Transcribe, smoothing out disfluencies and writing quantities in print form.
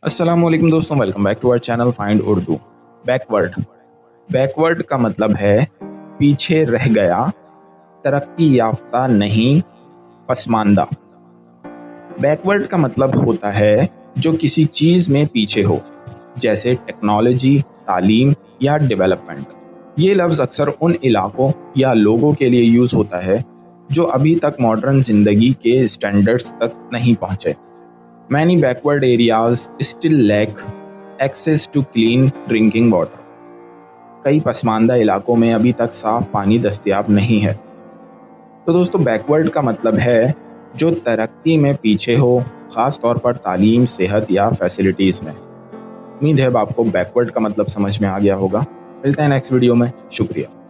अस्सलाम वालेकुम दोस्तों, welcome back to our channel find Urdu. Backward backward का मतलब है पीछे रह गया, तरक्की याफ्ता नहीं, पसमानदा। बैकवर्ड का मतलब होता है जो किसी चीज़ में पीछे हो, जैसे टेक्नोलॉजी, तालीम या डेवलपमेंट। ये लफ्ज़ अक्सर उन इलाकों या लोगों के लिए यूज़ होता है जो अभी तक मॉडर्न ज़िंदगी के स्टैंडर्ड्स तक नहीं पहुँचे। Many backward areas still lack access to clean drinking water. कई पसमानदा इलाकों में अभी तक साफ पानी दस्तयाब नहीं है। तो दोस्तों, बैकवर्ड का मतलब है जो तरक्की में पीछे हो, ख़ास तौर पर तालीम, सेहत या फैसिलिटीज़ में। उम्मीद है अब आपको बैकवर्ड का मतलब समझ में आ गया होगा। मिलते हैं नेक्स्ट वीडियो में। शुक्रिया।